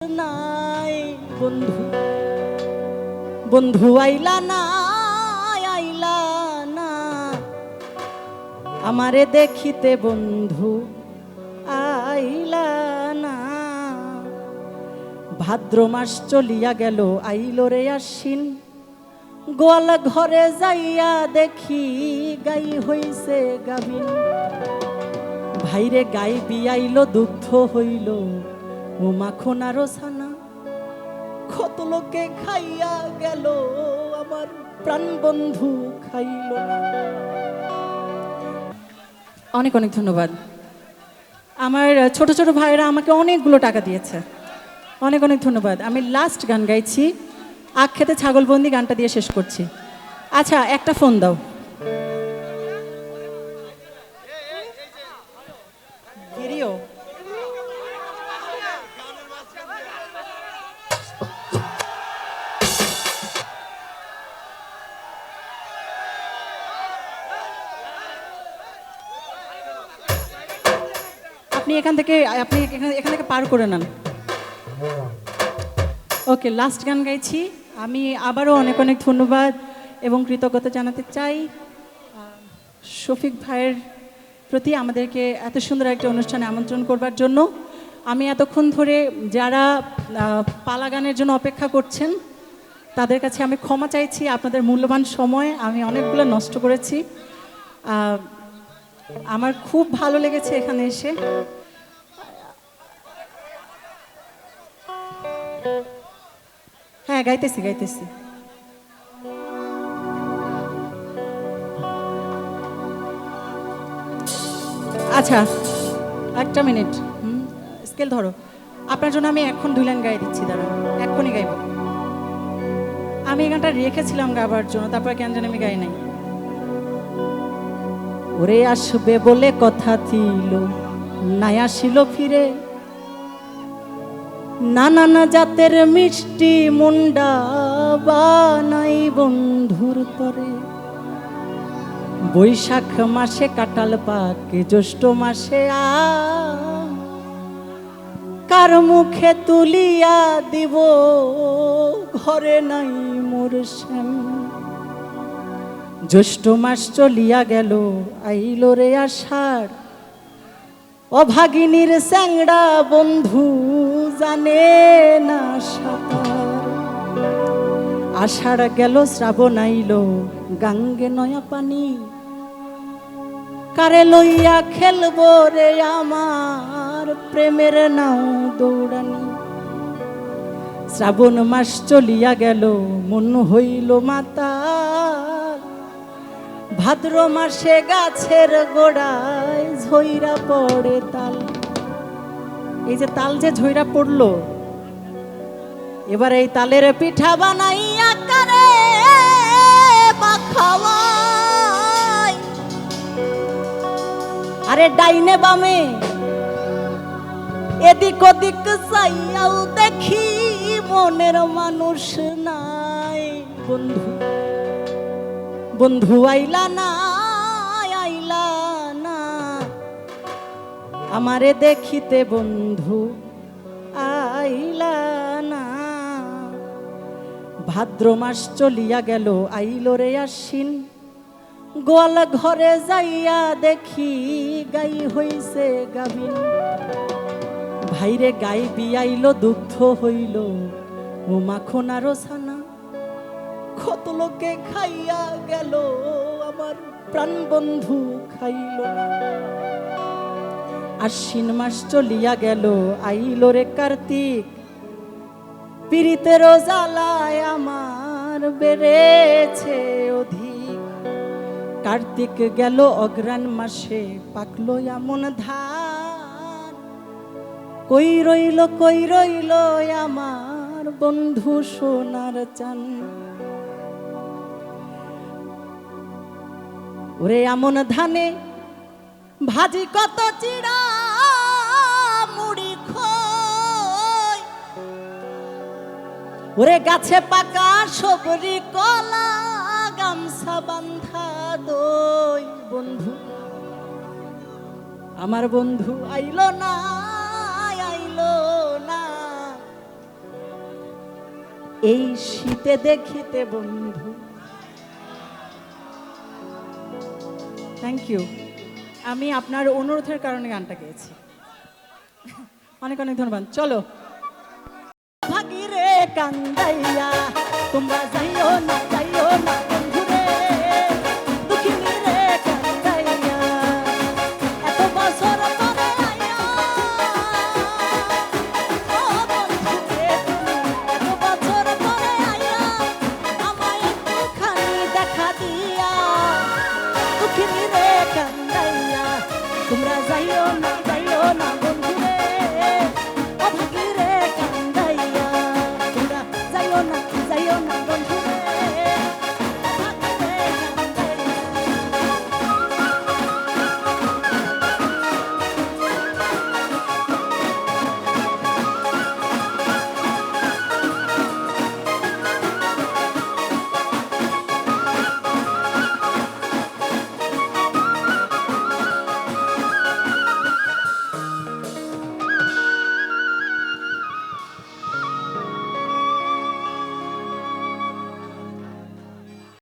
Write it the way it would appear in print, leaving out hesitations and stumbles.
নাই বন্ধু বন্ধু আইলা না আইলা না আমারে দেখিতে বন্ধু আইলা না। ভাদ্র মাস চলিয়া গেল আইলো রে আশ্বিন, গোয়াল ঘরে যাইয়া দেখি গাই হইছে গাবিন। ভাইরে গাই বিয়াইলো দুগ্ধ হইল ও মাখন আরো ছানা, কত লোকে খাইয়া গেল আমার প্রাণ বন্ধু খাইল না। অনেক অনেক ধন্যবাদ। আমার ছোট ছোট ভাইরা আমাকে অনেকগুলো টাকা দিয়েছে, অনেক অনেক ধন্যবাদ। আমি লাস্ট গান গাইছি, আখ খেতে ছাগলবন্দি গানটা দিয়ে শেষ করছি। আচ্ছা, একটা ফোন দাও। গিরিও আপনি এখান থেকে পার করে নেন। ওকে, লাস্ট গান গাইছি। আমি আবারও অনেক অনেক ধন্যবাদ এবং কৃতজ্ঞতা জানাতে চাই শফিক ভাইয়ের প্রতি, আমাদেরকে এত সুন্দর একটা অনুষ্ঠানে আমন্ত্রণ করবার জন্য। আমি এতক্ষণ ধরে যারা পালা গানের জন্য অপেক্ষা করছেন তাদের কাছে আমি ক্ষমা চাইছি। আপনাদের মূল্যবান সময় আমি অনেকগুলো নষ্ট করেছি। আমার খুব ভালো লেগেছে এখানে এসে। হ্যাঁ, গাইতেছি গাইতেছি। আচ্ছা, একটা মিনিট, স্কেল ধরো। আপনার জন্য আমি এখন 2 লাইন গাইয়ে দিচ্ছি, দাঁড়ান, এক্ষুনি গাইব। আমি এই গানটা রেখেছিলাম গাবার জন্য, তারপর কেন জানি আমি গাই নাই। ওরে আসবে বলে কথা ছিল, নাই আসিল ফিরে, নানা জাতের মিষ্টি মুন্ডা বানাই বন্ধুর তরে। বৈশাখ মাসে কাঁঠাল পাকে, জ্যৈষ্ঠ মাসে কার মুখে তুলিয়া দিব, ঘরে নাই মোর শ্যাম। জ্যৈষ্ঠ মাস চলিয়া গেল আইলো রে আষাঢ়, অভাগিনীর স্যাংড়া বন্ধু জানে না সাঁতার। আষাঢ় গেল শ্রাবণ আইলো, গাঙ্গে নয়া পানি, কারে লইয়া খেলবো রে আমার প্রেমের নাও দৌড়ানি। শ্রাবণ মাস চলিয়া গেল মন হইল মাতাল, ভাদ্র মাসে গাছের গোড়ায় ঝইরা পড়ে তাল। এই যে তাল যে ঝইরা পড়লো, এবার এই তালের পিঠা বানাইয়া কারে খাওয়াই। আরে ডাইনে বামে এদিক ওদিক চাইয়াও দেখি মনের মানুষ নাই বন্ধু বন্ধু আইলা না আইলা না আমারে দেখিতে বন্ধু আইলা না। ভাদ্র মাস চলিয়া গেল আইলো রে আশ্বিন, গোয়াল ঘরে যাইয়া দেখি গাই হইছে গাবিন। ভাইরে গাই বিয়াইলো দুগ্ধ হইল ও মাখন আরো ছানা, কত লোকে খাইয়া গেল আমার প্রাণ বন্ধু খাইল না। আশ্বিন মাস চলিয়া গেল আইলো রে কার্তিক, পীড়িতের জ্বালায় আমার বেড়েছে অধিক। কার্তিক গেল অগ্রাণ মাসে, পাকলো এমন ধান, কই রইল আমার বন্ধু সোনার চান। ওরে এমন ধানে ভাজি কত চিড়া মুড়ি খই, ওরে গাছে পাকা সবরি কলা গামছা বান্ধা দই। বন্ধু আমার বন্ধু আইলো না আইলো না এই শীতে দেখিতে বন্ধু। Thank you. আমি আপনার অনুরোধের কারণে গানটা গেয়েছি। অনেক অনেক ধন্যবাদ। চলো। ভাগিরে কান্দাইয়া তোমরা যাইও না